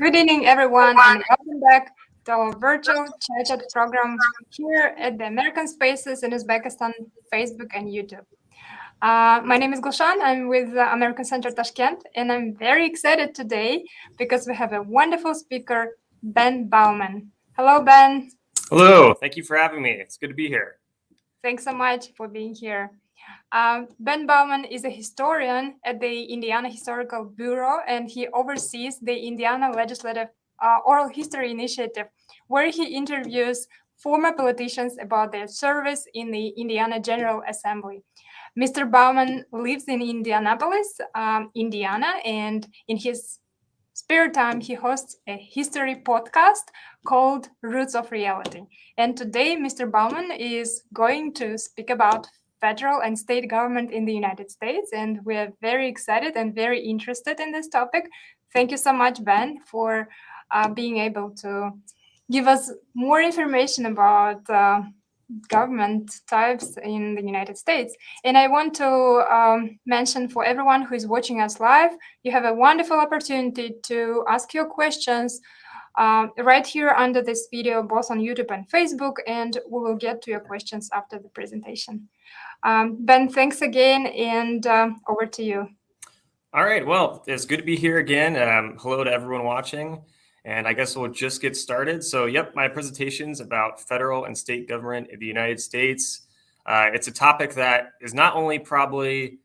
Good evening, everyone, and welcome back to our virtual chat program here at the American Spaces in Uzbekistan, Facebook, and YouTube. My name is Gulshan. I'm with the American Center Tashkent, and I'm very excited today because we have a wonderful speaker, Ben Baumann. Hello, Ben. Hello. Thank you for having me. It's good to be here. Thanks so much for being here. Ben Baumann is a historian at the Indiana Historical Bureau, and he oversees the Indiana Legislative Oral History Initiative, where he interviews former politicians about their service in the Indiana General Assembly. Mr. Baumann lives in Indianapolis, Indiana, and in his spare time, he hosts a history podcast called Roots of Reality. And today, Mr. Baumann is going to speak about federal and state government in the United States, and we're very excited and very interested in this topic. Thank you so much, Ben, for being able to give us more information about government types in the United States. And I want to mention for everyone who is watching us live, you have a wonderful opportunity to ask your questions right here under this video, both on YouTube and Facebook, and we will get to your questions after the presentation. Ben, thanks again, and over to you. All right. Well, it's good to be here again. Hello to everyone watching. And I guess we'll just get started. So, my presentation's about federal and state government in the United States. It's a topic that is not only probably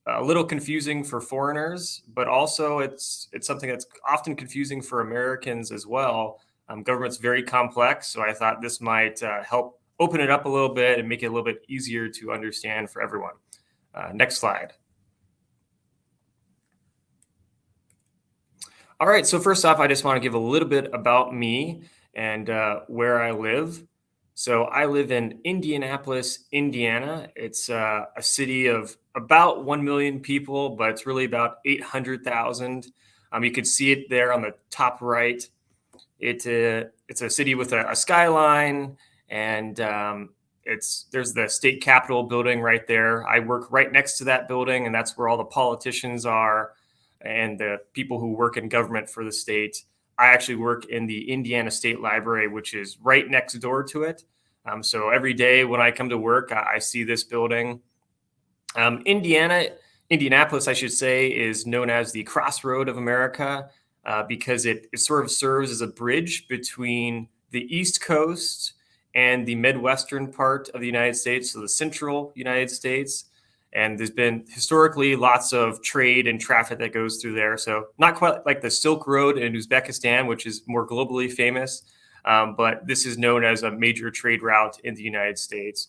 a little confusing for foreigners, but also it's something that's often confusing for Americans as well. Government's very complex, so I thought this might help open it up a little bit and make it a little bit easier to understand for everyone. Next slide. All right, so first off, I just want to give a little bit about me and where I live. So I live in Indianapolis, Indiana. It's a city of about 1 million people, but it's really about 800,000. You can see it there on the top right. It's a city with a skyline, and there's the state capitol building right there. I work right next to that building, and that's where all the politicians are and the people who work in government for the state. I actually work in the Indiana State Library, which is right next door to it. So every day when I come to work, I see this building. Indianapolis, I should say, is known as the crossroad of America because it sort of serves as a bridge between the East Coast and the Midwestern part of the United States, so the central United States. And there's been historically lots of trade and traffic that goes through there. So not quite like the Silk Road in Uzbekistan, which is more globally famous, but this is known as a major trade route in the United States.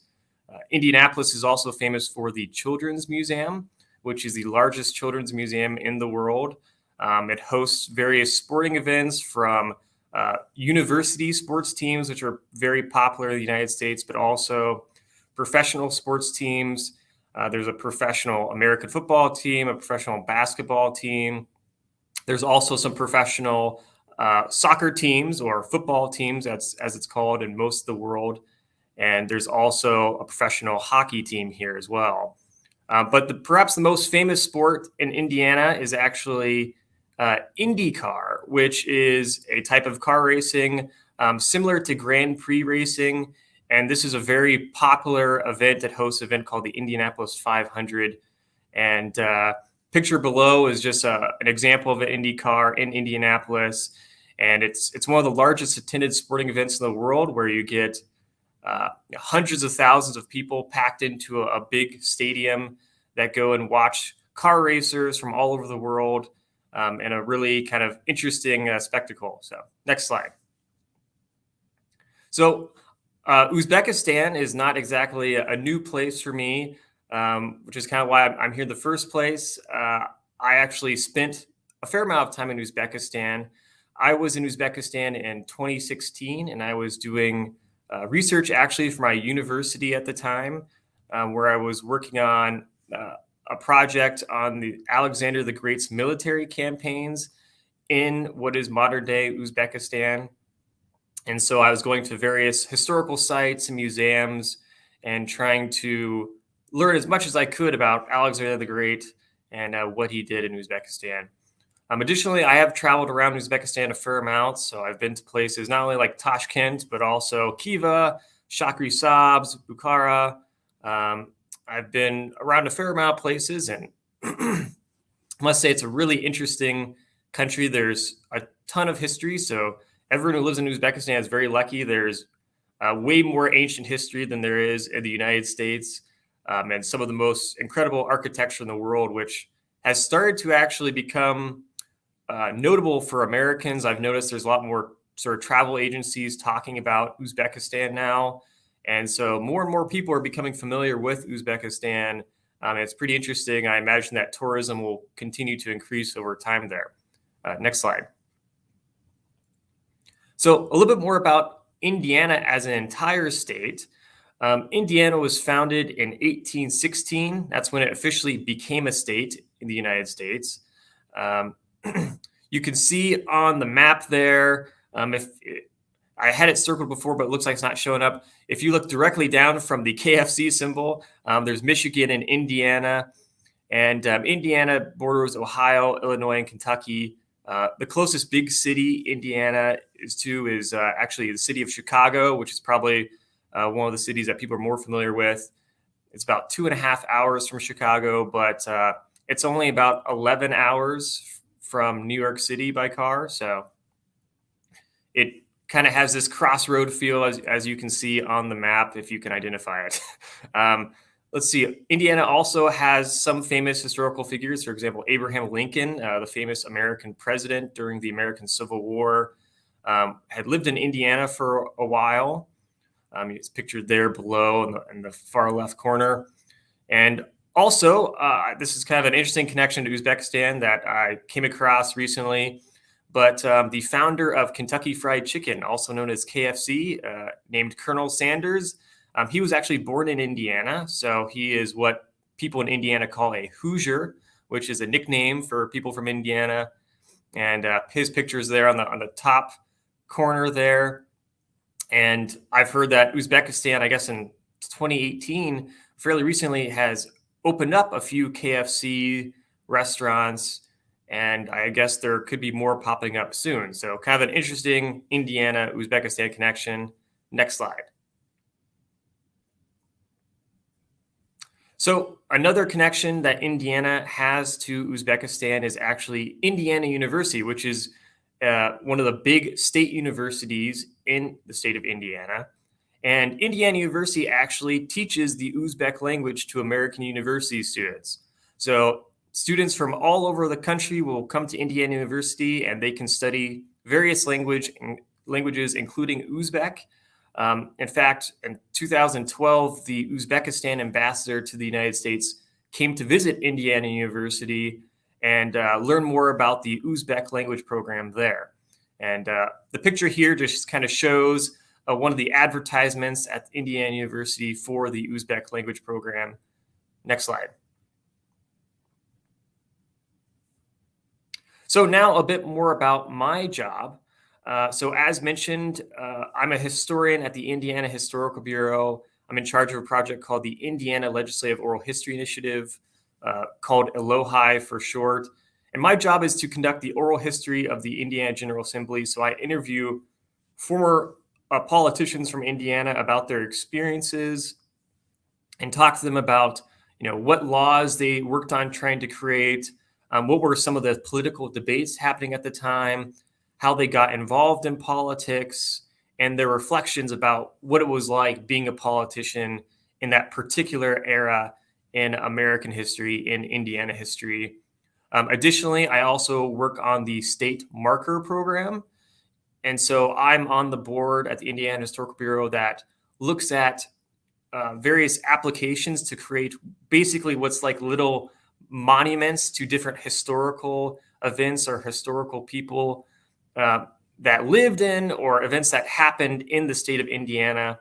Indianapolis is also famous for the Children's Museum, which is the largest children's museum in the world. It hosts various sporting events from university sports teams, which are very popular in the United States, but also professional sports teams. There's a professional American football team, a professional basketball team. There's also some professional soccer teams or football teams, as it's called in most of the world. And there's also a professional hockey team here as well. But perhaps the most famous sport in Indiana is actually IndyCar, which is a type of car racing similar to Grand Prix racing. And this is a very popular event that hosts an event called the Indianapolis 500. And picture below is just an example of an Indy car in Indianapolis. And it's one of the largest attended sporting events in the world, where you get hundreds of thousands of people packed into a big stadium that go and watch car racers from all over the world, and a really kind of interesting spectacle. So next slide. So Uzbekistan is not exactly a new place for me, which is kind of why I'm here in the first place. I actually spent a fair amount of time in Uzbekistan. I was in Uzbekistan in 2016, and I was doing research actually for my university at the time, where I was working on a project on the Alexander the Great's military campaigns in what is modern day Uzbekistan. And so I was going to various historical sites and museums and trying to learn as much as I could about Alexander the Great and what he did in Uzbekistan. Additionally, I have traveled around Uzbekistan a fair amount, so I've been to places not only like Tashkent, but also Khiva, Shahrisabz, Bukhara. Um, I've been around a fair amount of places, and I must say it's a really interesting country. There's a ton of history, so everyone who lives in Uzbekistan is very lucky. There's way more ancient history than there is in the United States, and some of the most incredible architecture in the world, which has started to actually become notable for Americans. I've noticed there's a lot more sort of travel agencies talking about Uzbekistan now. And so more and more people are becoming familiar with Uzbekistan. It's pretty interesting. I imagine that tourism will continue to increase over time there. Next slide. So a little bit more about Indiana as an entire state. Indiana was founded in 1816. That's when it officially became a state in the United States. You can see on the map there, if I had it circled before, but it looks like it's not showing up. If you look directly down from the KFC symbol, there's Michigan and Indiana. And Indiana borders Ohio, Illinois, and Kentucky. The closest big city Indiana is actually the city of Chicago, which is probably one of the cities that people are more familiar with. It's about 2.5 hours from Chicago, but it's only about 11 hours from New York City by car. So it kind of has this crossroad feel, as you can see on the map, if you can identify it. Let's see. Indiana also has some famous historical figures. For example, Abraham Lincoln, the famous American president during the American Civil War, had lived in Indiana for a while. It's pictured there below in the far left corner. And also, this is kind of an interesting connection to Uzbekistan that I came across recently. But the founder of Kentucky Fried Chicken, also known as KFC, named Colonel Sanders, he was actually born in Indiana. So he is what people in Indiana call a Hoosier, which is a nickname for people from Indiana. And his picture is there on the top corner there. And I've heard that Uzbekistan, I guess in 2018, fairly recently, has opened up a few KFC restaurants. And I guess there could be more popping up soon. So kind of an interesting Indiana-Uzbekistan connection. Next slide. So another connection that Indiana has to Uzbekistan is actually Indiana University, which is one of the big state universities in the state of Indiana. And Indiana University actually teaches the Uzbek language to American university students. So students from all over the country will come to Indiana University and they can study various languages, including Uzbek. In fact, in 2012, the Uzbekistan ambassador to the United States came to visit Indiana University and learn more about the Uzbek language program there. And the picture here just kind of shows one of the advertisements at Indiana University for the Uzbek language program. Next slide. So now a bit more about my job. So as mentioned, I'm a historian at the Indiana Historical Bureau. I'm in charge of a project called the Indiana Legislative Oral History Initiative, called ELOHI for short. And my job is to conduct the oral history of the Indiana General Assembly. So I interview former politicians from Indiana about their experiences and talk to them about, what laws they worked on trying to create, what were some of the political debates happening at the time, how they got involved in politics, and their reflections about what it was like being a politician in that particular era in American history, in Indiana history. Additionally, I also work on the state marker program. And so I'm on the board at the Indiana Historical Bureau that looks at various applications to create basically what's like little monuments to different historical events or historical people that lived in or events that happened in the state of Indiana.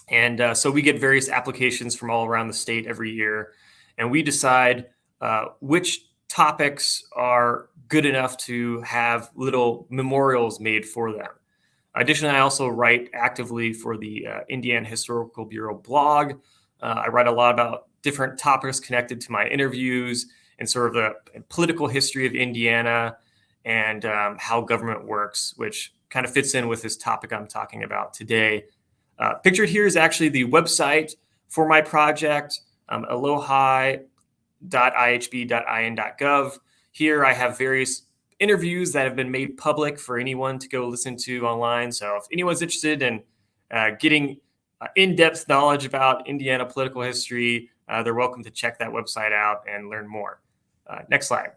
And so we get various applications from all around the state every year. And we decide which topics are good enough to have little memorials made for them. Additionally, I also write actively for the Indiana Historical Bureau blog. I write a lot about different topics connected to my interviews, and sort of the political history of Indiana and how government works, which kind of fits in with this topic I'm talking about today. Pictured here is actually the website for my project, alohi.ihb.in.gov. Here I have various interviews that have been made public for anyone to go listen to online. So if anyone's interested in getting in-depth knowledge about Indiana political history, they're welcome to check that website out and learn more. Next slide.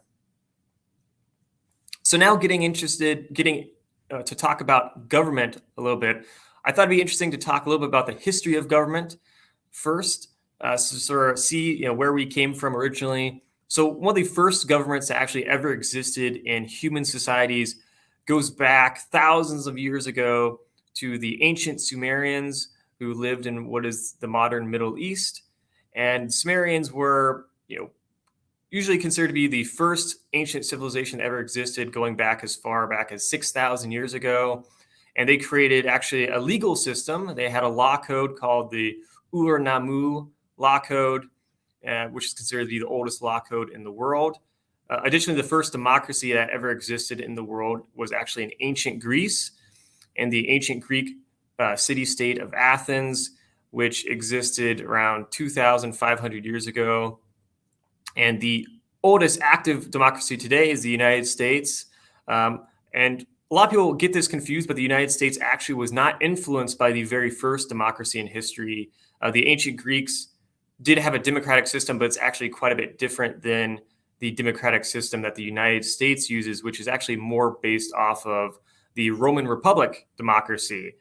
So now getting to talk about government a little bit, I thought it'd be interesting to talk a little bit about the history of government first, so sort of see where we came from originally. So one of the first governments that actually ever existed in human societies goes back thousands of years ago to the ancient Sumerians who lived in what is the modern Middle East. And Sumerians were, usually considered to be the first ancient civilization that ever existed, going back as far back as 6,000 years ago. And they created actually a legal system. They had a law code called the Ur-Nammu law code, which is considered to be the oldest law code in the world. Additionally, the first democracy that ever existed in the world was actually in ancient Greece, and the ancient Greek city-state of Athens, which existed around 2,500 years ago. And the oldest active democracy today is the United States. And a lot of people get this confused, but the United States actually was not influenced by the very first democracy in history. The ancient Greeks did have a democratic system, but it's actually quite a bit different than the democratic system that the United States uses, which is actually more based off of the Roman Republic democracy.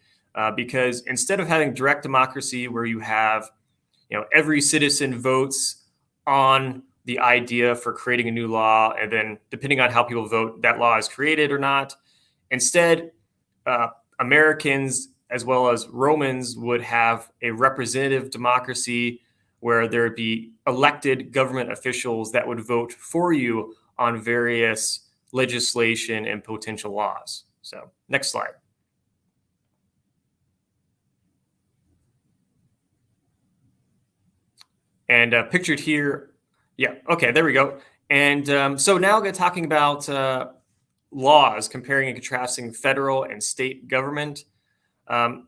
Because instead of having direct democracy where you have, every citizen votes on the idea for creating a new law, and then depending on how people vote, that law is created or not. Instead, Americans as well as Romans would have a representative democracy where there would be elected government officials that would vote for you on various legislation and potential laws. So next slide. And pictured here, yeah, okay, there we go. And so now we're talking about laws, comparing and contrasting federal and state government. On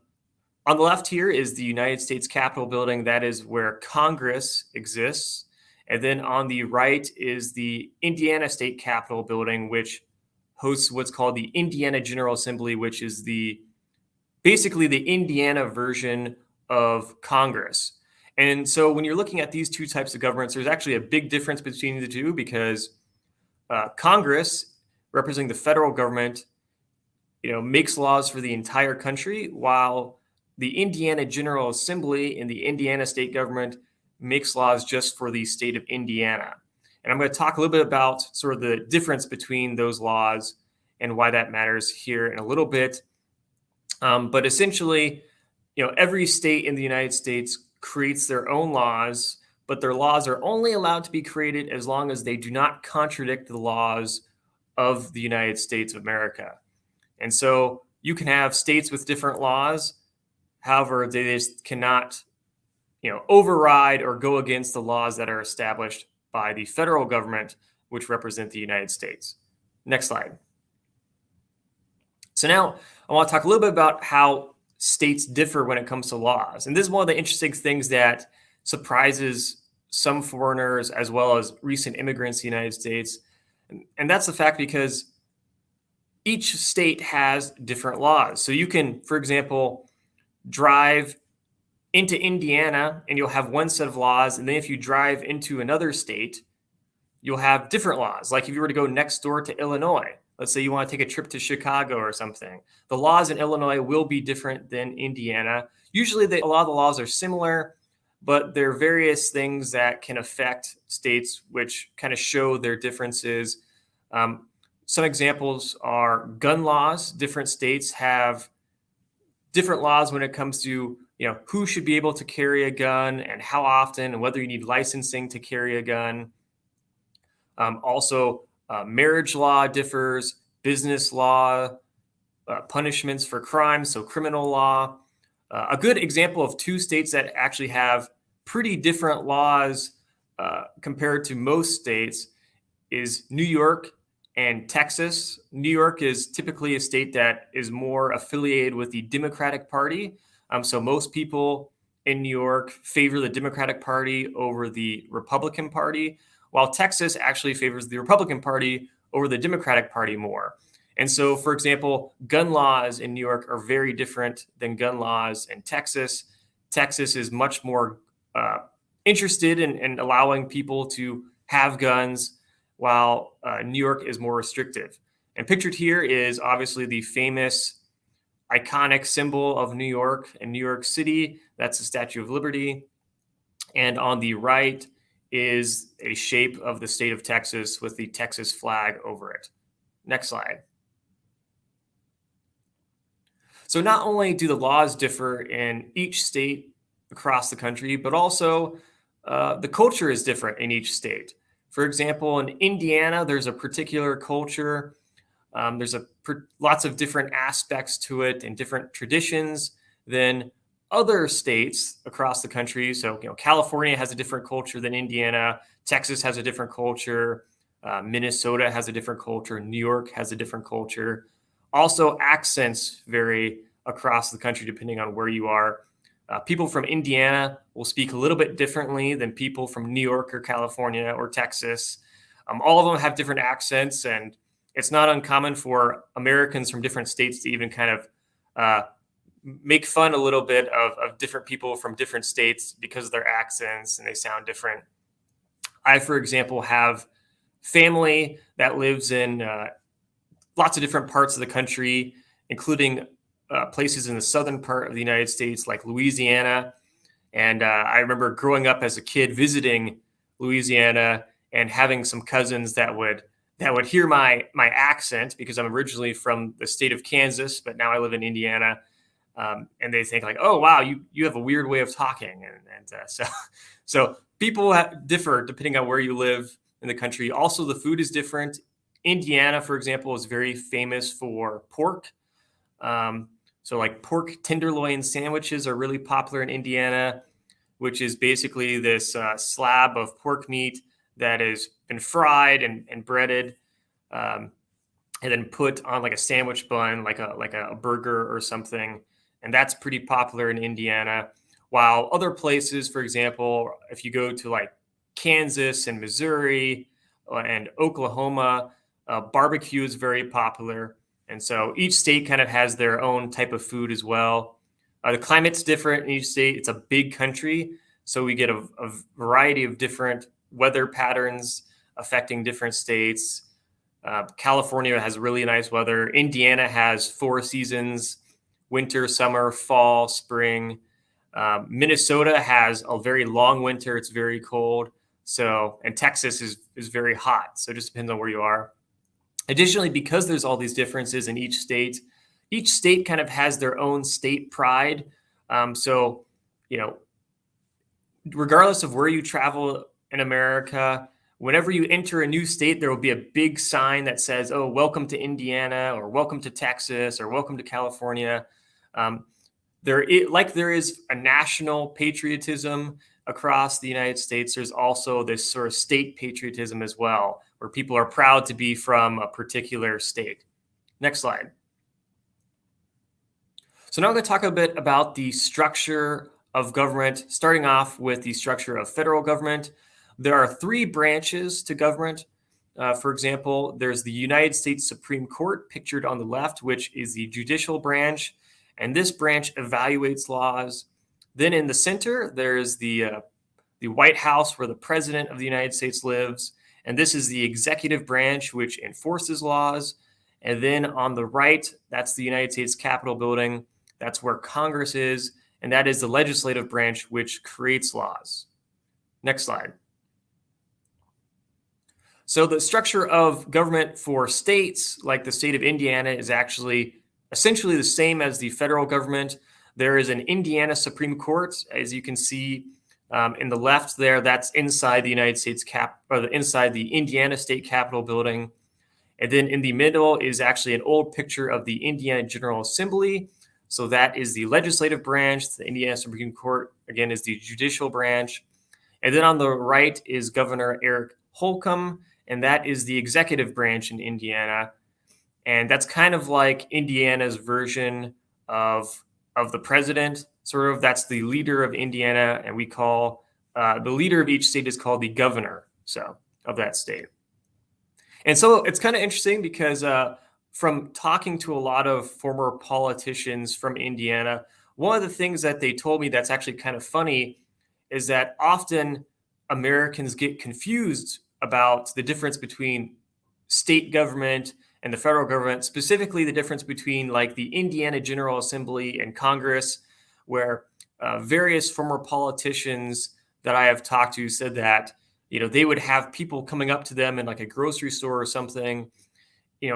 the left here is the United States Capitol building. That is where Congress exists. And then on the right is the Indiana State Capitol building, which hosts what's called the Indiana General Assembly, which is basically the Indiana version of Congress. And so when you're looking at these two types of governments, there's actually a big difference between the two, because Congress, representing the federal government, makes laws for the entire country, while the Indiana General Assembly in the Indiana state government makes laws just for the state of Indiana. And I'm going to talk a little bit about sort of the difference between those laws and why that matters here in a little bit. But essentially, every state in the United States creates their own laws, but their laws are only allowed to be created as long as they do not contradict the laws of the United States of America. And so you can have states with different laws. However, they just cannot, override or go against the laws that are established by the federal government, which represent the United States. Next slide. So now I want to talk a little bit about how states differ when it comes to laws. And this is one of the interesting things that surprises some foreigners as well as recent immigrants to the United States. And that's the fact because each state has different laws. So you can, for example, drive into Indiana and you'll have one set of laws. And then if you drive into another state, you'll have different laws. Like if you were to go next door to Illinois, let's say you want to take a trip to Chicago or something, the laws in Illinois will be different than Indiana. Usually a lot of the laws are similar, but there are various things that can affect states which kind of show their differences. Some examples are gun laws. Different states have different laws when it comes to who should be able to carry a gun and how often, and whether you need licensing to carry a gun. Also, marriage law differs, business law, punishments for crimes, so criminal law. A good example of two states that actually have pretty different laws compared to most states is New York and Texas. New York is typically a state that is more affiliated with the Democratic Party. So most people in New York favor the Democratic Party over the Republican Party, while Texas actually favors the Republican Party over the Democratic Party more. And so, for example, gun laws in New York are very different than gun laws in Texas. Texas is much more interested in allowing people to have guns, while New York is more restrictive. And pictured here is obviously the famous iconic symbol of New York and New York City. That's the Statue of Liberty. And on the right is a shape of the state of Texas with the Texas flag over it. Next slide. So not only do the laws differ in each state across the country, but also the culture is different in each state. For example, in Indiana, there's a particular culture. There's lots of different aspects to it and different traditions than other states across the country. So, California has a different culture than Indiana. Texas has a different culture. Minnesota has a different culture. New York has a different culture. Also, accents vary across the country depending on where you are. People from Indiana will speak a little bit differently than people from New York or California or Texas. All of them have different accents, and it's not uncommon for Americans from different states to even kind of make fun a little bit of different people from different states because of their accents and they sound different. I, for example, have family that lives in lots of different parts of the country, including places in the southern part of the United States, like Louisiana. And I remember growing up as a kid visiting Louisiana and having some cousins that would hear my accent, because I'm originally from the state of Kansas, but now I live in Indiana. And they think like, oh, wow, you have a weird way of talking. So people differ depending on where you live in the country. Also, the food is different. Indiana, for example, is very famous for pork. So like pork tenderloin sandwiches are really popular in Indiana, which is basically this slab of pork meat that has been fried and breaded, and then put on like a sandwich bun, like a burger or something. And that's pretty popular in Indiana. While other places, for example, if you go to like Kansas and Missouri and Oklahoma, barbecue is very popular. And so each state kind of has their own type of food as well. The climate's different in each state. It's a big country, so we get a variety of different weather patterns affecting different states. California has really nice weather. Indiana has 4 seasons: winter, summer, fall, spring. Minnesota has a very long winter. It's very cold. And Texas is very hot. So it just depends on where you are. Additionally, because there's all these differences in each state kind of has their own state pride. Regardless of where you travel in America, whenever you enter a new state, there will be a big sign that says, oh, welcome to Indiana, or welcome to Texas, or welcome to California. There is a national patriotism across the United States, there's also this sort of state patriotism as well, where people are proud to be from a particular state. Next slide. So now I'm going to talk a bit about the structure of government, starting off with the structure of federal government. There are 3 branches to government. For example, there's the United States Supreme Court, pictured on the left, which is the judicial branch, and this branch evaluates laws. Then in the center, there's the White House, where the President of the United States lives, and this is the executive branch, which enforces laws. And then on the right, that's the United States Capitol building. That's where Congress is, and that is the legislative branch, which creates laws. Next slide. So the structure of government for states, like the state of Indiana, is actually essentially the same as the federal government. There is an Indiana Supreme Court, as you can see in the left there. That's inside the United States inside the Indiana State Capitol building. And then in the middle is actually an old picture of the Indiana General Assembly. So that is the legislative branch. The Indiana Supreme Court, again, is the judicial branch. And then on the right is Governor Eric Holcomb, and that is the executive branch in Indiana. And that's kind of like Indiana's version of the president. Sort of, that's the leader of Indiana, and we call the leader of each state is called the governor. So of that state. And so it's kind of interesting because from talking to a lot of former politicians from Indiana, one of the things that they told me that's actually kind of funny is that often Americans get confused about the difference between state government and the federal government, specifically the difference between like the Indiana General Assembly and Congress, where various former politicians that I have talked to said that they would have people coming up to them in like a grocery store or something,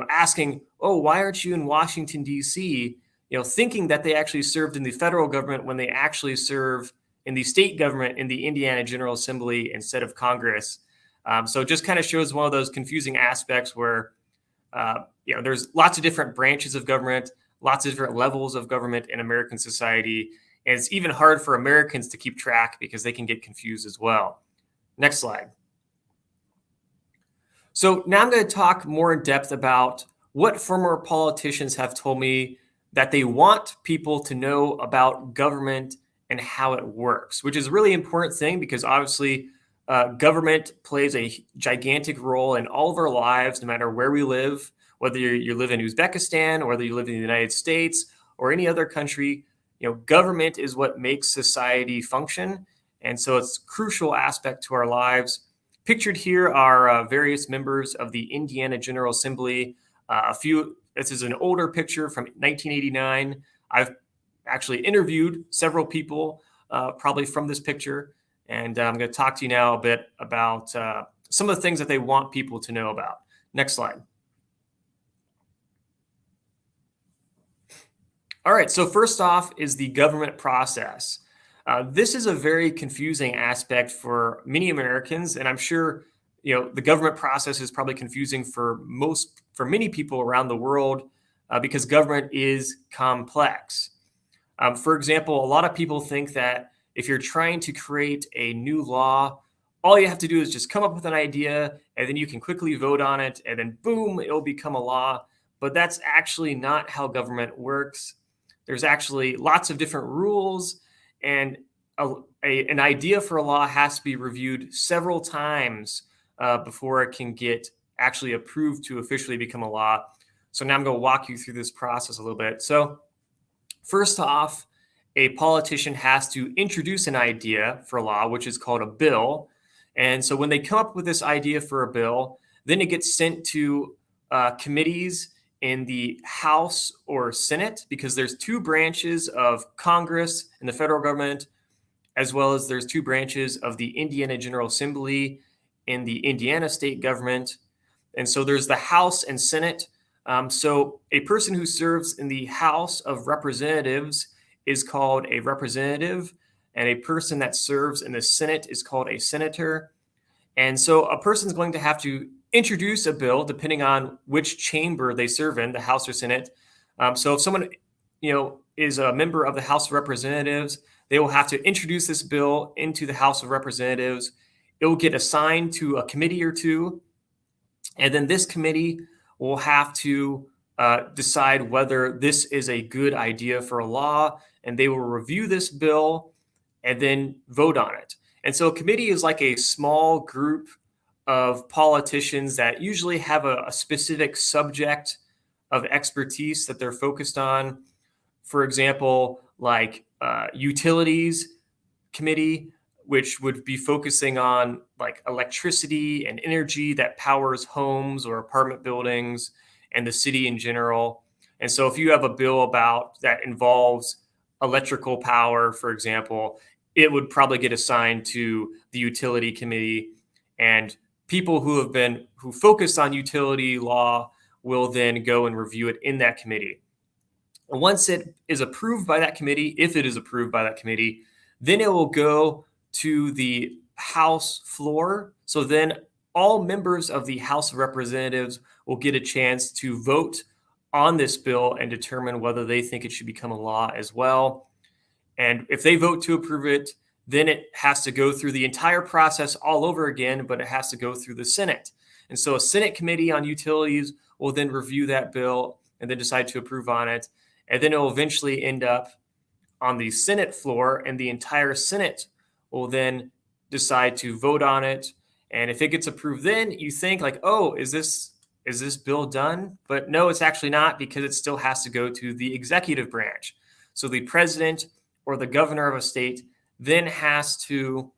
asking, "Oh, why aren't you in Washington, D.C.?" Thinking that they actually served in the federal government when they actually serve in the state government in the Indiana General Assembly instead of Congress. So it just kind of shows one of those confusing aspects where, there's lots of different branches of government, lots of different levels of government in American society. And it's even hard for Americans to keep track because they can get confused as well. Next slide. So now I'm going to talk more in depth about what former politicians have told me that they want people to know about government and how it works, which is a really important thing because obviously government plays a gigantic role in all of our lives, no matter where we live, whether you live in Uzbekistan or whether you live in the United States or any other country. Government is what makes society function. And so it's a crucial aspect to our lives. Pictured here are various members of the Indiana General Assembly. This is an older picture from 1989. I've actually interviewed several people probably from this picture. And I'm going to talk to you now a bit about some of the things that they want people to know about. Next slide. All right, so first off is the government process. This is a very confusing aspect for many Americans, and I'm sure the government process is probably confusing for many people around the world because government is complex. For example, a lot of people think that if you're trying to create a new law, all you have to do is just come up with an idea, and then you can quickly vote on it, and then boom, it'll become a law. But that's actually not how government works. There's actually lots of different rules, and an idea for a law has to be reviewed several times before it can get actually approved to officially become a law. So now I'm going to walk you through this process a little bit. So first off, a politician has to introduce an idea for a law, which is called a bill. And so when they come up with this idea for a bill, then it gets sent to committees in the House or Senate, because there's two branches of Congress and the federal government, as well as there's two branches of the Indiana General Assembly in the Indiana state government. And so there's the House and Senate. So a person who serves in the House of Representatives is called a representative, and a person that serves in the Senate is called a senator. And so a person's going to have to introduce a bill depending on which chamber they serve in, the House or Senate. So if someone, is a member of the House of Representatives, they will have to introduce this bill into the House of Representatives. It will get assigned to a committee or two, and then this committee will have to decide whether this is a good idea for a law, and they will review this bill and then vote on it. And so a committee is like a small group of politicians that usually have a specific subject of expertise that they're focused on. For example, like utilities committee, which would be focusing on like electricity and energy that powers homes or apartment buildings and the city in general. And so if you have a bill about that involves electrical power, for example, it would probably get assigned to the utility committee, and people who focus on utility law will then go and review it in that committee. And once it is approved by that committee, if it is approved by that committee, then it will go to the House floor. So then all members of the House of Representatives will get a chance to vote on this bill and determine whether they think it should become a law as well. And if they vote to approve it, then it has to go through the entire process all over again, but it has to go through the Senate. And so a Senate committee on utilities will then review that bill and then decide to approve on it. And then it will eventually end up on the Senate floor, and the entire Senate will then decide to vote on it. And if it gets approved, then you think like, oh, is this bill done? But no, it's actually not, because it still has to go to the executive branch. So the president or the governor of a state then has to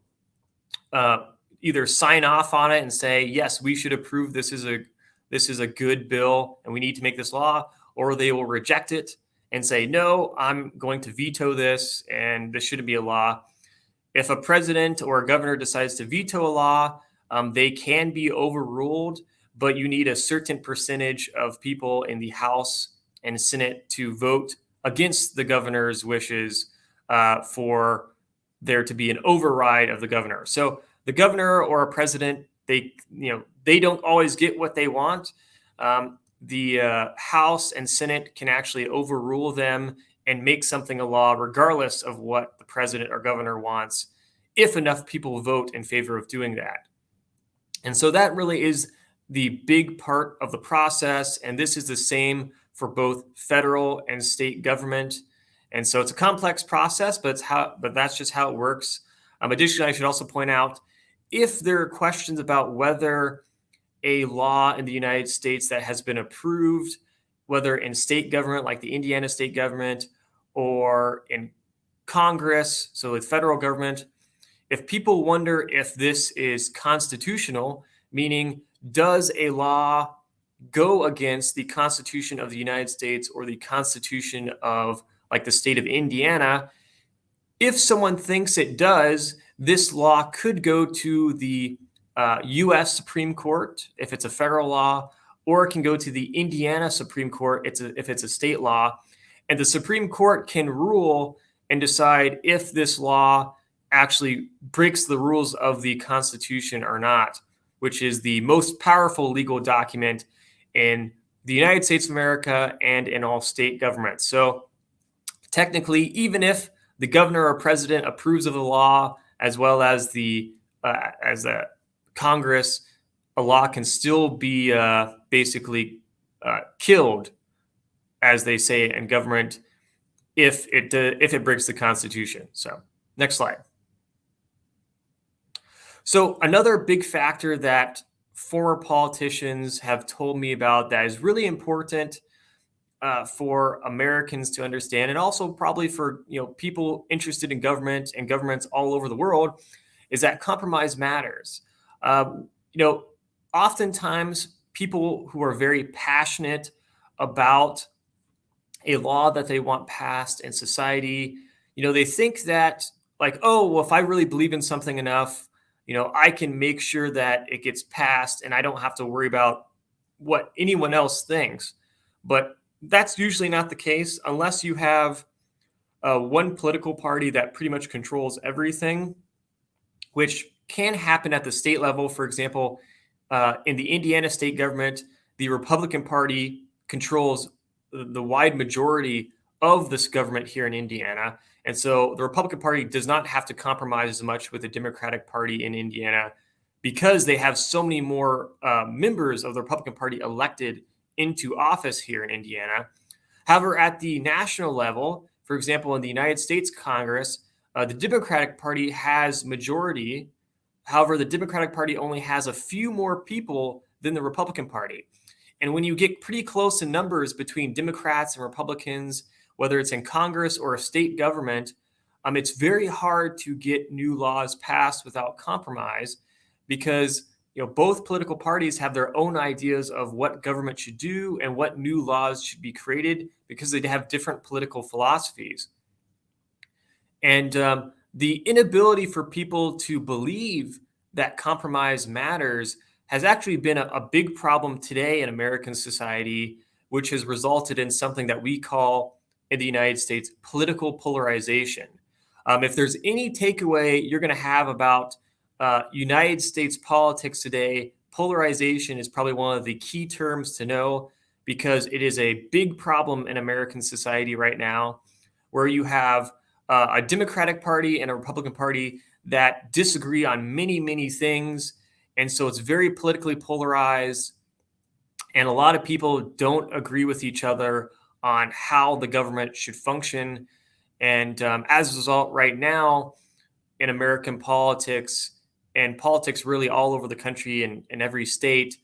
either sign off on it and say, yes, we should approve, this is a good bill and we need to make this law, or they will reject it and say, no, I'm going to veto this and this shouldn't be a law. If a president or a governor decides to veto a law, they can be overruled, but you need a certain percentage of people in the House and Senate to vote against the governor's wishes for there to be an override of the governor. So the governor or a president, they don't always get what they want. The House and Senate can actually overrule them and make something a law regardless of what the president or governor wants, if enough people vote in favor of doing that. And so that really is the big part of the process. And this is the same for both federal and state government. And so it's a complex process, but that's just how it works. Additionally, I should also point out, if there are questions about whether a law in the United States that has been approved, whether in state government like the Indiana state government or in Congress, so the federal government, if people wonder if this is constitutional, meaning does a law go against the Constitution of the United States or the Constitution of like the state of Indiana, if someone thinks it does, this law could go to the U.S. Supreme Court if it's a federal law, or it can go to the Indiana Supreme Court if it's a state law. And the Supreme Court can rule and decide if this law actually breaks the rules of the Constitution or not, which is the most powerful legal document in the United States of America and in all state governments. So technically, even if the governor or president approves of the law, as well as the Congress, a law can still be basically killed, as they say in government, if it breaks the Constitution. So next slide. So another big factor that former politicians have told me about that is really important for Americans to understand, and also probably for people interested in government and governments all over the world, is that compromise matters. Oftentimes people who are very passionate about a law that they want passed in society, they think that like, oh, well, if I really believe in something enough, I can make sure that it gets passed and I don't have to worry about what anyone else thinks. But that's usually not the case unless you have one political party that pretty much controls everything, which can happen at the state level. For example, in the Indiana state government, the Republican Party controls the wide majority of this government here in Indiana. And so the Republican Party does not have to compromise as much with the Democratic Party in Indiana because they have so many more members of the Republican Party elected into office here in Indiana. However, at the national level, for example, in the United States Congress, the Democratic Party has majority. However, the Democratic Party only has a few more people than the Republican Party. And when you get pretty close in numbers between Democrats and Republicans, whether it's in Congress or a state government, it's very hard to get new laws passed without compromise, because both political parties have their own ideas of what government should do and what new laws should be created, because they have different political philosophies. And the inability for people to believe that compromise matters has actually been a big problem today in American society, which has resulted in something that we call in the United States political polarization. If there's any takeaway you're going to have about United States politics today, polarization is probably one of the key terms to know, because it is a big problem in American society right now, where you have a Democratic Party and a Republican Party that disagree on many, many things. And so it's very politically polarized. And a lot of people don't agree with each other on how the government should function. And as a result, right now in American politics and politics really all over the country and in every state,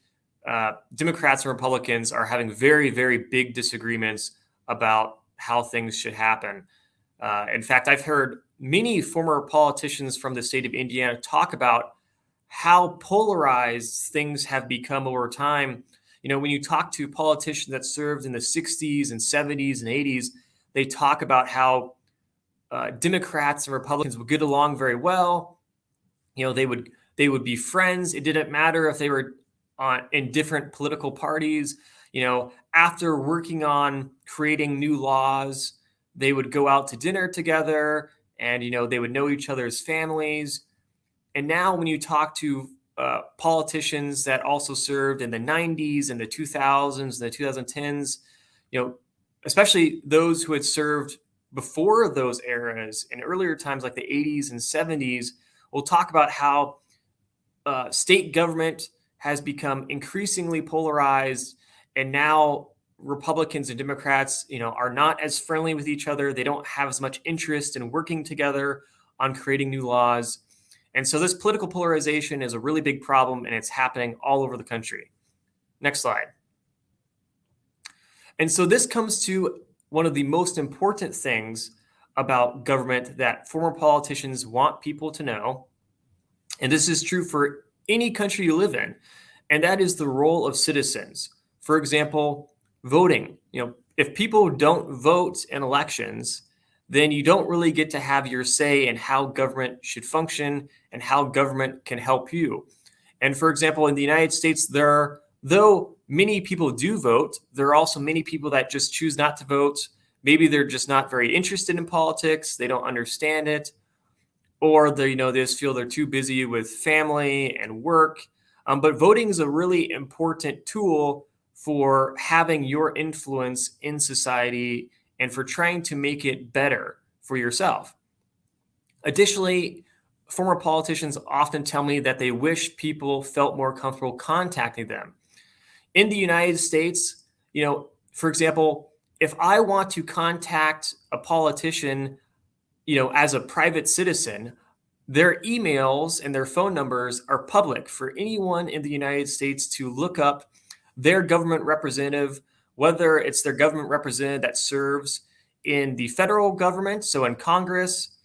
Democrats and Republicans are having very, very big disagreements about how things should happen. In fact, I've heard many former politicians from the state of Indiana talk about how polarized things have become over time. When you talk to politicians that served in the 60s and 70s and 80s, they talk about how Democrats and Republicans would get along very well. They would be friends. It didn't matter if they were in different political parties. After working on creating new laws, they would go out to dinner together, and they would know each other's families. And now, when you talk to politicians that also served in the 90s and the 2000s and the 2010s, especially those who had served before those eras in earlier times like the 80s and 70s, we'll talk about how state government has become increasingly polarized, and now Republicans and Democrats, are not as friendly with each other. They don't have as much interest in working together on creating new laws. And so this political polarization is a really big problem, and it's happening all over the country. Next slide. And so this comes to one of the most important things about government that former politicians want people to know. And this is true for any country you live in, and that is the role of citizens. For example, voting. If people don't vote in elections, then you don't really get to have your say in how government should function and how government can help you. And for example, in the United States, though many people do vote, there are also many people that just choose not to vote. Maybe they're just not very interested in politics. They don't understand it. Or they just feel they're too busy with family and work. But voting is a really important tool for having your influence in society and for trying to make it better for yourself. Additionally, former politicians often tell me that they wish people felt more comfortable contacting them. In the United States, for example, if I want to contact a politician, as a private citizen, their emails and their phone numbers are public for anyone in the United States to look up their government representative, whether it's their government representative that serves in the federal government, so in Congress,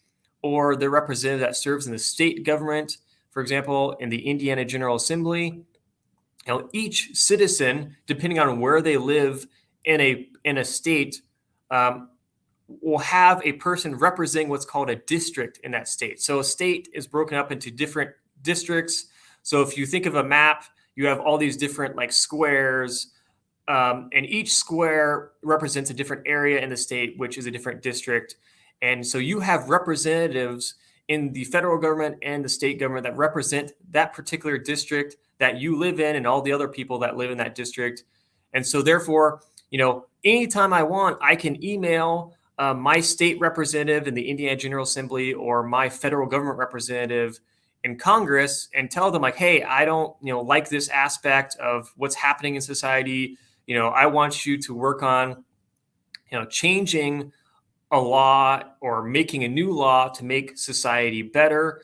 or their representative that serves in the state government, for example, in the Indiana General Assembly. Each citizen, depending on where they live in a state, will have a person representing what's called a district in that state. So a state is broken up into different districts. So if you think of a map, you have all these different squares, and each square represents a different area in the state, which is a different district. And so you have representatives in the federal government and the state government that represent that particular district that you live in and all the other people that live in that district. And so therefore, anytime I want, I can email my state representative in the Indiana General Assembly or my federal government representative in Congress and tell them hey, I don't, like this aspect of what's happening in society. I want you to work on, changing a law or making a new law to make society better.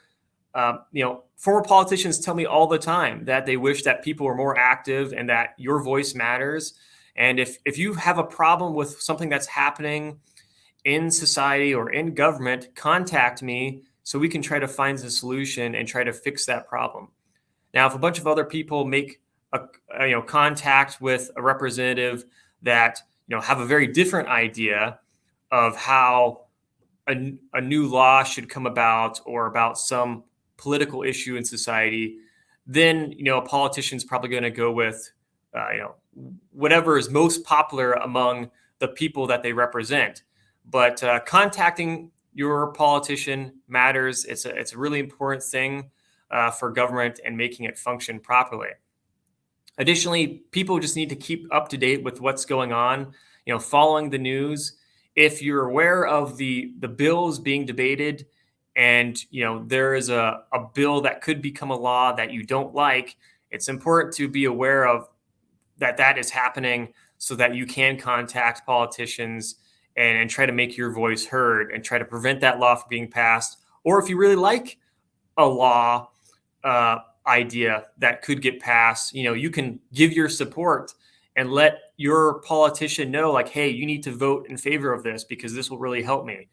Former politicians tell me all the time that they wish that people were more active and that your voice matters. And if you have a problem with something that's happening in society or in government, contact me so we can try to find a solution and try to fix that problem. Now, if a bunch of other people make contact with a representative that have a very different idea of how a new law should come about or about some political issue in society, then a politician's probably going to go with whatever is most popular among the people that they represent. But contacting your politician matters. It's a really important thing for government and making it function properly. Additionally, people just need to keep up to date with what's going on, following the news. If you're aware of the bills being debated and there is a bill that could become a law that you don't like, it's important to be aware of that is happening so that you can contact politicians and try to make your voice heard and try to prevent that law from being passed. Or if you really like a law idea that could get passed, you can give your support and let your politician know, like, hey, you need to vote in favor of this because this will really help me.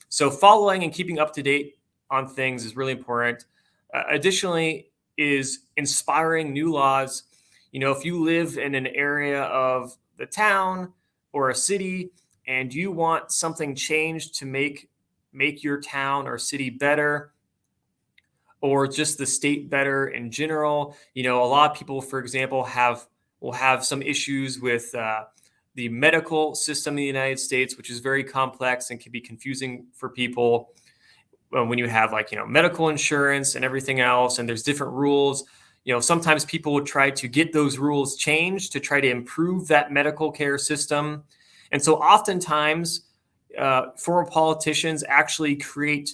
So following and keeping up to date on things is really important. Additionally, is inspiring new laws. If you live in an area of the town or a city and you want something changed to make your town or city better, or just the state better in general. A lot of people, for example, will have some issues with the medical system in the United States, which is very complex and can be confusing for people when you have medical insurance and everything else, and there's different rules. Sometimes people will try to get those rules changed to try to improve that medical care system. And so oftentimes former politicians actually create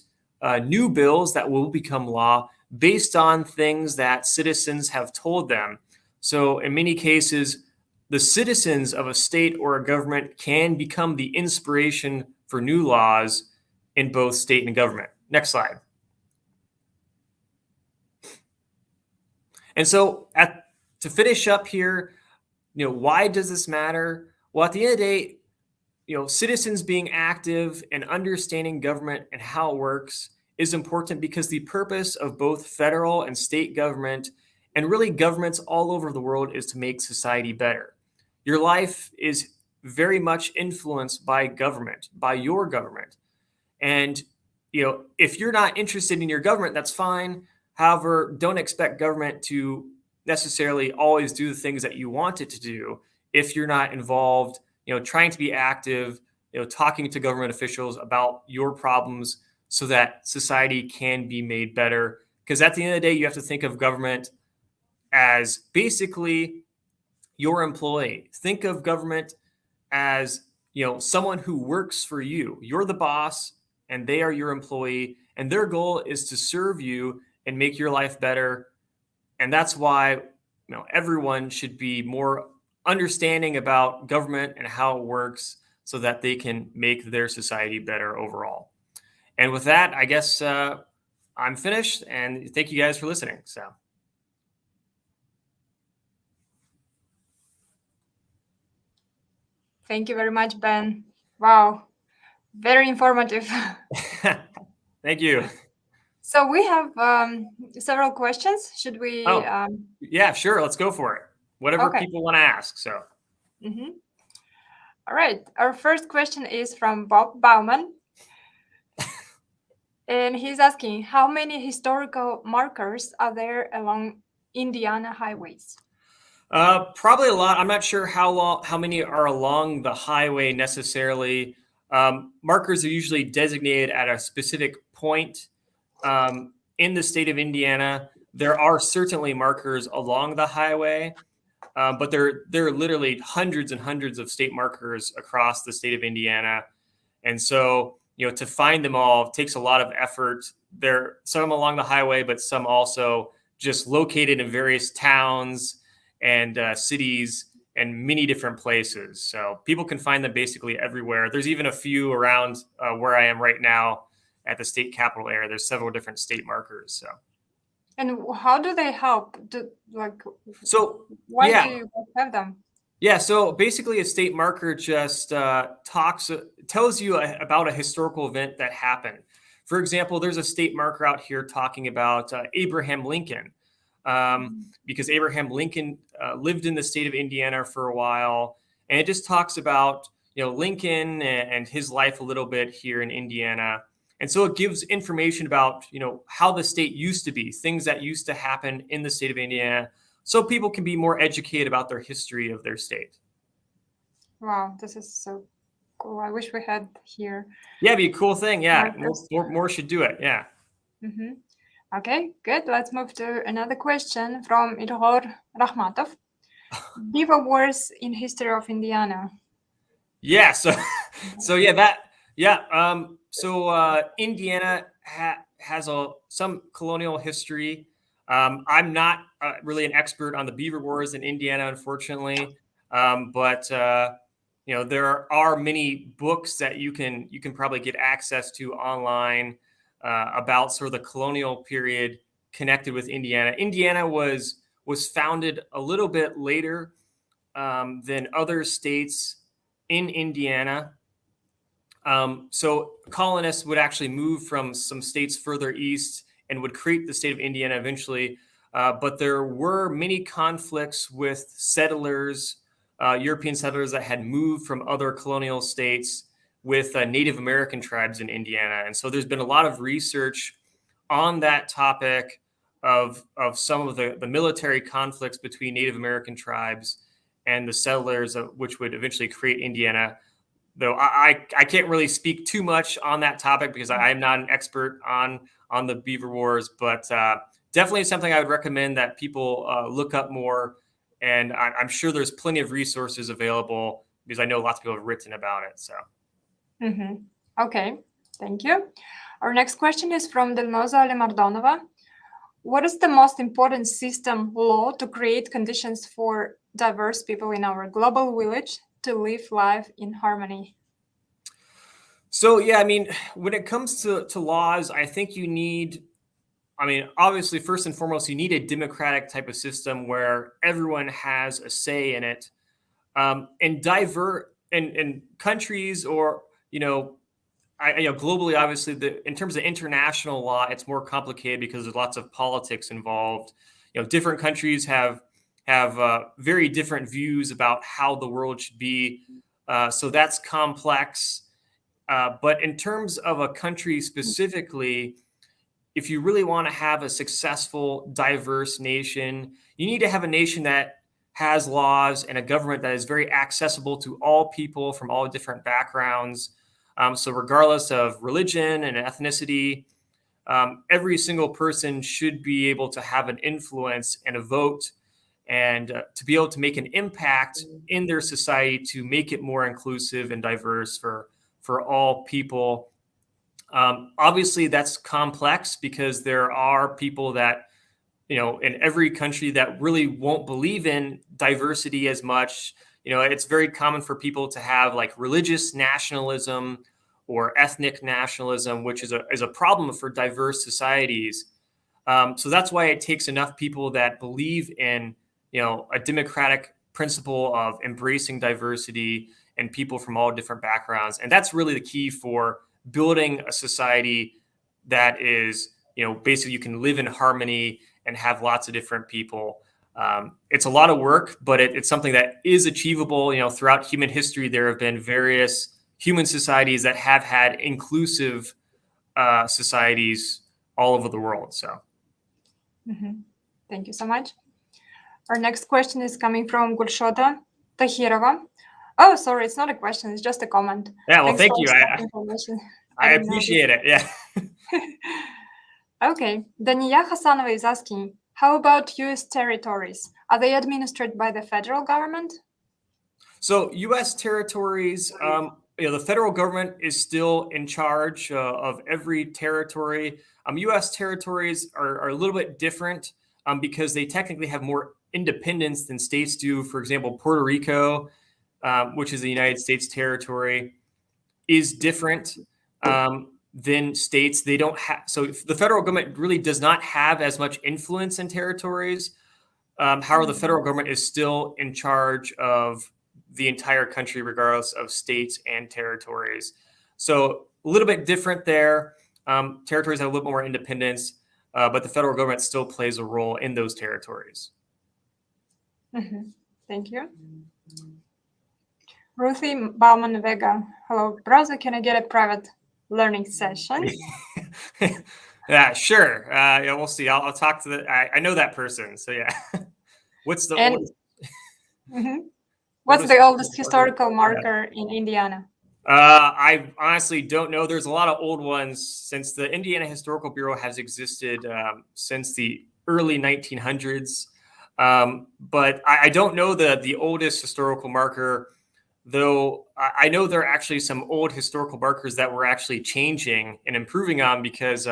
new bills that will become law based on things that citizens have told them. So in many cases, the citizens of a state or a government can become the inspiration for new laws in both state and government. Next slide. And so to finish up here, why does this matter? Well, at the end of the day, citizens being active and understanding government and how it works is important because the purpose of both federal and state government, and really governments all over the world, is to make society better. Your life is very much influenced by government, by your government. And, if you're not interested in your government, that's fine. However, don't expect government to necessarily always do the things that you want it to do if you're not involved, trying to be active, talking to government officials about your problems so that society can be made better. Because at the end of the day, you have to think of government as basically your employee. Think of government as, someone who works for you. You're the boss and they are your employee, and their goal is to serve you and make your life better. And that's why, everyone should be more understanding about government and how it works so that they can make their society better overall. And with that, I guess I'm finished, and thank you guys for listening. So. Thank you very much, Ben. Wow, very informative. Thank you. So we have several questions. Should we? Yeah, sure. Let's go for it. Whatever people want to ask. So. All right. Our first question is from Ben Baumann. And he's asking, how many historical markers are there along Indiana highways? Probably a lot. I'm not sure how many are along the highway necessarily. Markers are usually designated at a specific point in the state of Indiana. There are certainly markers along the highway, but there are literally hundreds and hundreds of state markers across the state of Indiana. And so, to find them all takes a lot of effort. There are some along the highway, but some also just located in various towns and cities and many different places. So people can find them basically everywhere. There's even a few around where I am right now at the state capitol area. There's several different state markers. So. And how do they help? Why do you have them? Yeah, so basically a state marker just tells you about a historical event that happened. For example, there's a state marker out here talking about Abraham Lincoln, because Abraham Lincoln lived in the state of Indiana for a while, and it just talks about Lincoln and his life a little bit here in Indiana. And so it gives information about how the state used to be, things that used to happen in the state of Indiana, so people can be more educated about their history of their state. Wow, this is so cool. I wish we had here. Yeah, it'd be a cool thing. Yeah, more should do it. Yeah. Okay, good. Let's move to another question from Ilhor Rakhmatov. Diva wars in history of Indiana. Yeah. So Indiana has some colonial history. I'm not really an expert on the Beaver Wars in Indiana, unfortunately, but there are many books that you can probably get access to online about sort of the colonial period connected with Indiana. Indiana was founded a little bit later than other states in Indiana. So colonists would actually move from some states further east and would create the state of Indiana eventually. But there were many conflicts with settlers, European settlers that had moved from other colonial states with Native American tribes in Indiana. And so there's been a lot of research on that topic of some of the military conflicts between Native American tribes and the settlers, which would eventually create Indiana. Though I can't really speak too much on that topic because I'm not an expert on the Beaver Wars, but definitely something I would recommend that people look up more. And I'm sure there's plenty of resources available because I know lots of people have written about it. So. Okay, thank you. Our next question is from Delmoza Lemardonova. What is the most important system law to create conditions for diverse people in our global village to live life in harmony? So, yeah, I mean, when it comes to laws, I think you need, obviously, first and foremost, you need a democratic type of system where everyone has a say in it. And countries or, globally, obviously, in terms of international law, it's more complicated because there's lots of politics involved. Different countries have very different views about how the world should be. So that's complex. But in terms of a country specifically, if you really want to have a successful, diverse nation, you need to have a nation that has laws and a government that is very accessible to all people from all different backgrounds. So regardless of religion and ethnicity, every single person should be able to have an influence and a vote and to be able to make an impact in their society to make it more inclusive and diverse for all people. Obviously, that's complex because there are people that, in every country that really won't believe in diversity as much. It's very common for people to have like religious nationalism or ethnic nationalism, which is a problem for diverse societies. So that's why it takes enough people that believe in, a democratic principle of embracing diversity and people from all different backgrounds. And that's really the key for building a society that is, basically you can live in harmony and have lots of different people. It's a lot of work, but it's something that is achievable. Throughout human history, there have been various human societies that have had inclusive societies all over the world. So. Thank you so much. Our next question is coming from Gulshota Tahirova. Oh, sorry, it's not a question, it's just a comment. Yeah, well, thank you. I didn't know appreciate it. Yeah. Okay, Daniya Hasanova is asking, how about U.S. territories? Are they administered by the federal government? So U.S. territories, the federal government is still in charge of every territory. U.S. territories are a little bit different because they technically have more independence than states do. For example, Puerto Rico, which is a United States territory, is different than states. They don't have, so the federal government really does not have as much influence in territories. However, the federal government is still in charge of the entire country, regardless of states and territories. So a little bit different there. Territories have a little more independence, but the federal government still plays a role in those territories. Thank you. Ruthie Baumann Vega. Hello, brother. Can I get a private learning session? Yeah, sure. Yeah, we'll see. I'll talk to I know that person. So yeah. What's the What's the oldest historical marker in Indiana? I honestly don't know. There's a lot of old ones since the Indiana Historical Bureau has existed since the early 1900s. But I don't know the oldest historical marker though I know there are actually some old historical markers that we're actually changing and improving on because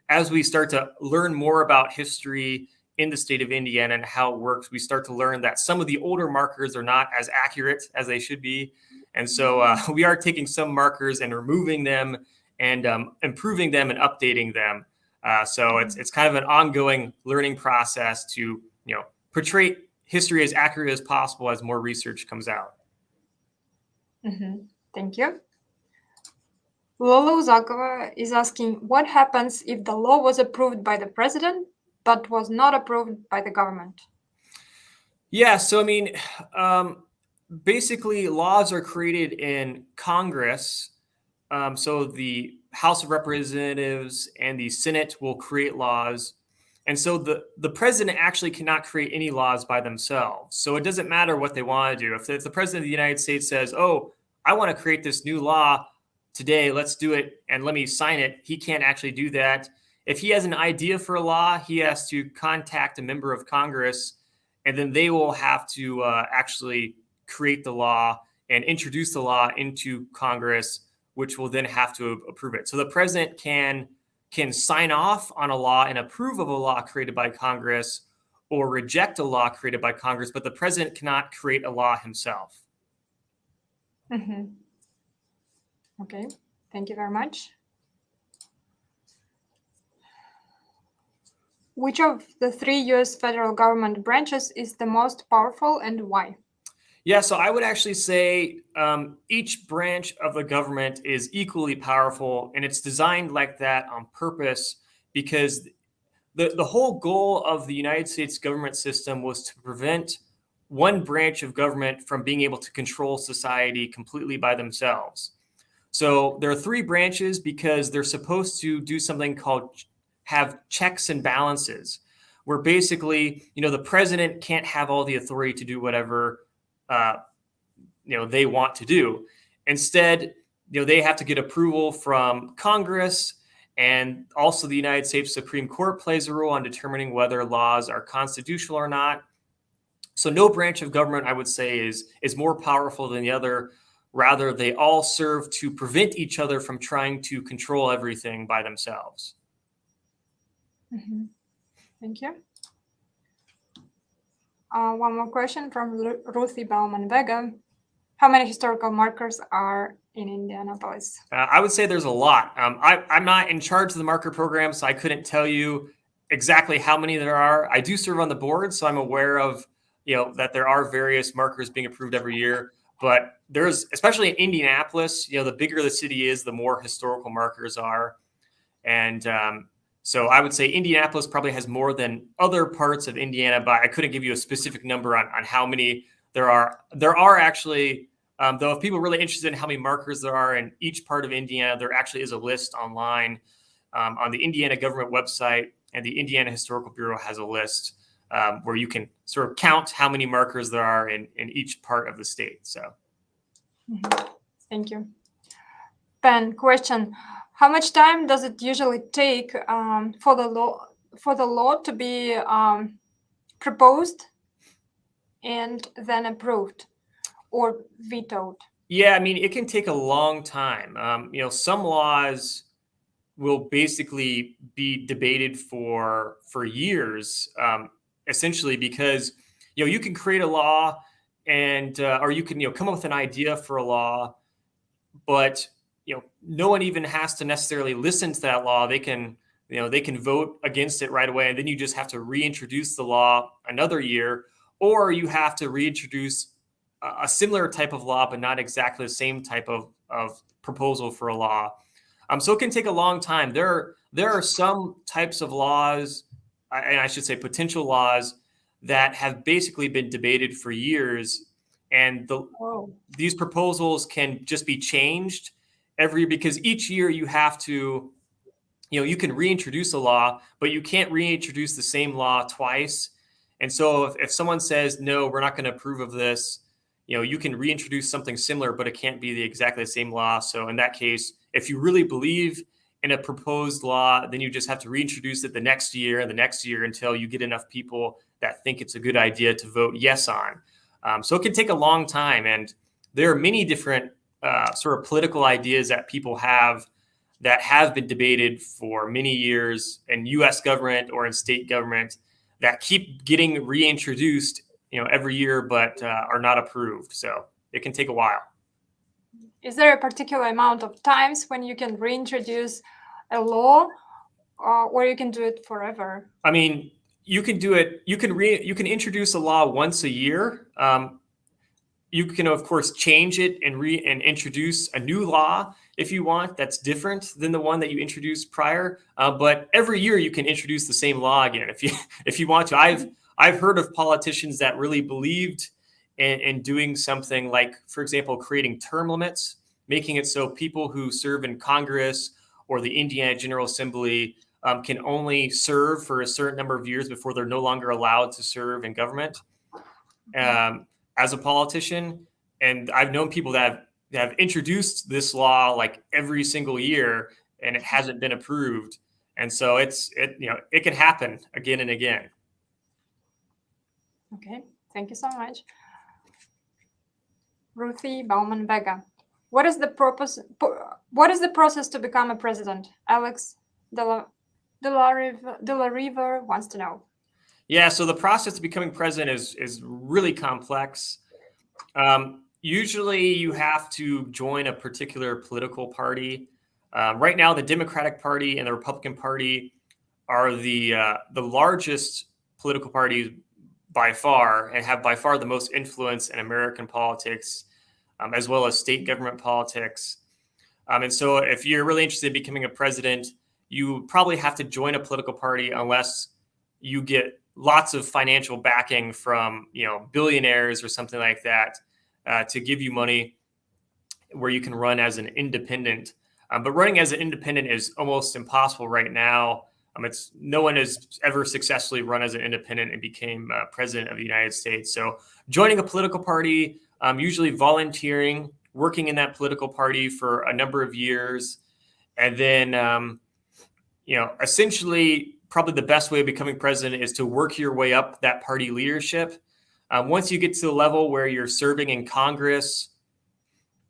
as we start to learn more about history in the state of Indiana and how it works, we start to learn that some of the older markers are not as accurate as they should be. And so we are taking some markers and removing them and improving them and updating them. So it's kind of an ongoing learning process to portray history as accurate as possible as more research comes out. Thank you. Lolo Zakova is asking, what happens if the law was approved by the president but was not approved by the government? Yeah, so I mean, basically laws are created in Congress. So the House of Representatives and the Senate will create laws. And so the president actually cannot create any laws by themselves. So it doesn't matter what they want to do. If the president of the United States says, oh, I want to create this new law today, let's do it and let me sign it, he can't actually do that. If he has an idea for a law, he has to contact a member of Congress, and then they will have to actually create the law and introduce the law into Congress, which will then have to approve it. So the president can sign off on a law and approve of a law created by Congress or reject a law created by Congress, but the president cannot create a law himself. Okay, thank you very much. Which of the 3 U.S. federal government branches is the most powerful and why? Yeah, so I would actually say each branch of the government is equally powerful, and it's designed like that on purpose because the whole goal of the United States government system was to prevent one branch of government from being able to control society completely by themselves. So there are 3 branches because they're supposed to do something called have checks and balances, where basically, the president can't have all the authority to do whatever they want to do. Instead, they have to get approval from Congress, and also the United States Supreme Court plays a role on determining whether laws are constitutional or not. So no branch of government, I would say, is more powerful than the other. Rather, they all serve to prevent each other from trying to control everything by themselves. Thank you. One more question from Ruthie Baumann Vega. How many historical markers are in Indianapolis? I would say there's a lot. I'm not in charge of the marker program, so I couldn't tell you exactly how many there are. I do serve on the board, so I'm aware of that there are various markers being approved every year. But there's, especially in Indianapolis, the bigger the city is, the more historical markers are. And so I would say Indianapolis probably has more than other parts of Indiana, but I couldn't give you a specific number on how many there are. There are actually, though, if people are really interested in how many markers there are in each part of Indiana, there actually is a list online on the Indiana government website, and the Indiana Historical Bureau has a list where you can sort of count how many markers there are in each part of the state. So, Thank you. Ben, question: how much time does it usually take for the law to be proposed and then approved or vetoed? Yeah, I mean, it can take a long time. Some laws will basically be debated for years, essentially, because you can create a law and or you can come up with an idea for a law, but no one even has to necessarily listen to that law. They can vote against it right away, and then you just have to reintroduce the law another year, or you have to reintroduce a similar type of law, but not exactly the same type of proposal for a law. So it can take a long time. There are some types of laws, and I should say potential laws, that have basically been debated for years, and these proposals can just be changed because each year you have to, you can reintroduce a law, but you can't reintroduce the same law twice. And so if someone says, no, we're not going to approve of this, you can reintroduce something similar, but it can't be exactly the same law. So in that case, if you really believe in a proposed law, then you just have to reintroduce it the next year and the next year until you get enough people that think it's a good idea to vote yes on. So it can take a long time. And there are many different sort of political ideas that people have that have been debated for many years in U.S. government or in state government that keep getting reintroduced, every year, but are not approved. So it can take a while. Is there a particular amount of times when you can reintroduce a law, or you can do it forever? I mean, you can do it. You can introduce a law once a year. You can, of course, change it and introduce a new law if you want that's different than the one that you introduced prior. But every year you can introduce the same law again if you want to. I've heard of politicians that really believed in doing something like, for example, creating term limits, making it so people who serve in Congress or the Indiana General Assembly can only serve for a certain number of years before they're no longer allowed to serve in government. As a politician, and I've known people that have introduced this law like every single year, and it hasn't been approved. And so it can happen again and again. Okay, thank you so much. Ruthie Baumann Vega. What is the process to become a president? Alex de la River wants to know. Yeah, so the process to becoming president is really complex. Usually you have to join a particular political party. Right now, the Democratic Party and the Republican Party are the largest political parties by far, and have by far the most influence in American politics, as well as state government politics. And so if you're really interested in becoming a president, you probably have to join a political party unless you get lots of financial backing from, billionaires or something like that to give you money where you can run as an independent. But running as an independent is almost impossible right now. No one has ever successfully run as an independent and became president of the United States. So joining a political party, usually volunteering, working in that political party for a number of years, and then, essentially probably the best way of becoming president is to work your way up that party leadership. Once you get to the level where you're serving in Congress,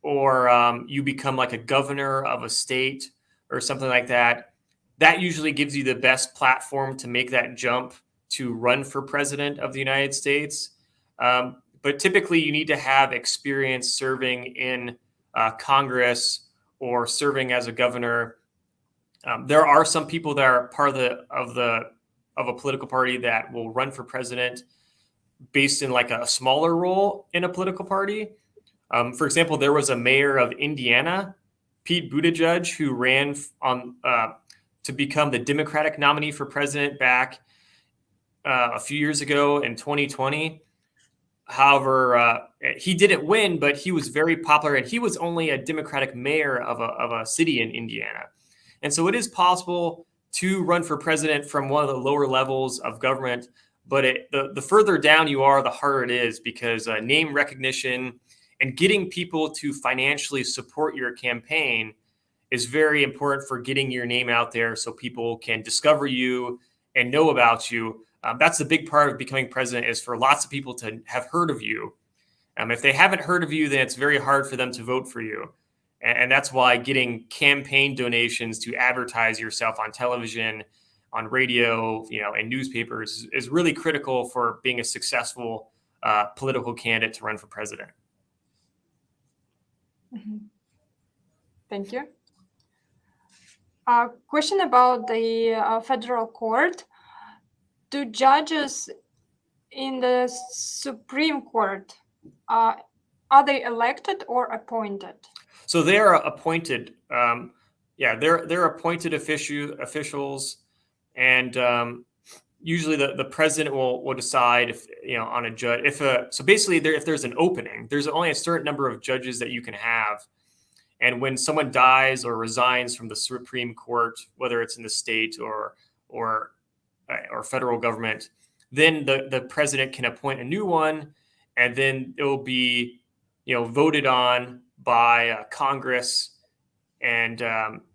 or you become like a governor of a state or something like that, that usually gives you the best platform to make that jump to run for president of the United States. But typically you need to have experience serving in Congress or serving as a governor. There are some people that are part of a political party that will run for president based in like a smaller role in a political party. For example, there was a mayor of Indiana, Pete Buttigieg, who ran to become the Democratic nominee for president back a few years ago in 2020. However, he didn't win, but he was very popular, and he was only a Democratic mayor of a city in Indiana. And so it is possible to run for president from one of the lower levels of government, but the further down you are, the harder it is, because name recognition and getting people to financially support your campaign is very important for getting your name out there so people can discover you and know about you. That's the big part of becoming president, is for lots of people to have heard of you. If they haven't heard of you, then it's very hard for them to vote for you. And that's why getting campaign donations to advertise yourself on television, on radio, and newspapers is really critical for being a successful political candidate to run for president. Mm-hmm. Thank you. Question about the federal court. Do judges in the Supreme Court, are they elected or appointed? So they are appointed. They're appointed officials, and usually the president will decide if on a judge. So basically, if there's an opening, there's only a certain number of judges that you can have. And when someone dies or resigns from the Supreme Court, whether it's in the state or federal government, then the president can appoint a new one, and then it will be voted on by Congress. And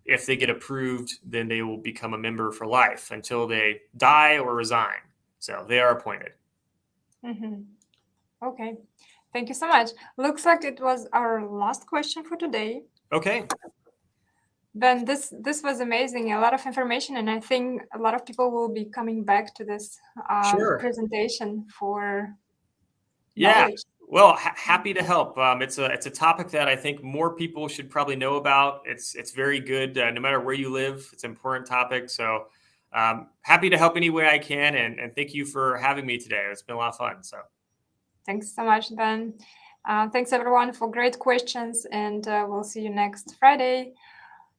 if they get approved, then they will become a member for life until they die or resign. So they are appointed. Mm-hmm. Okay. Thank you so much. Looks like it was our last question for today. Okay. Ben, this was amazing. A lot of information, and I think a lot of people will be coming back to this Sure. presentation for Yeah. knowledge. Well, happy to help. It's a topic that I think more people should probably know about. It's very good, no matter where you live. It's an important topic. So happy to help any way I can, and thank you for having me today. It's been a lot of fun. So Thanks so much, Ben. Thanks everyone for great questions, and we'll see you next Friday.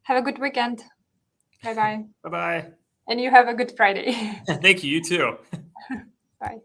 Have a good weekend. Bye bye. bye bye. And you have a good Friday. Thank you. You too. Bye.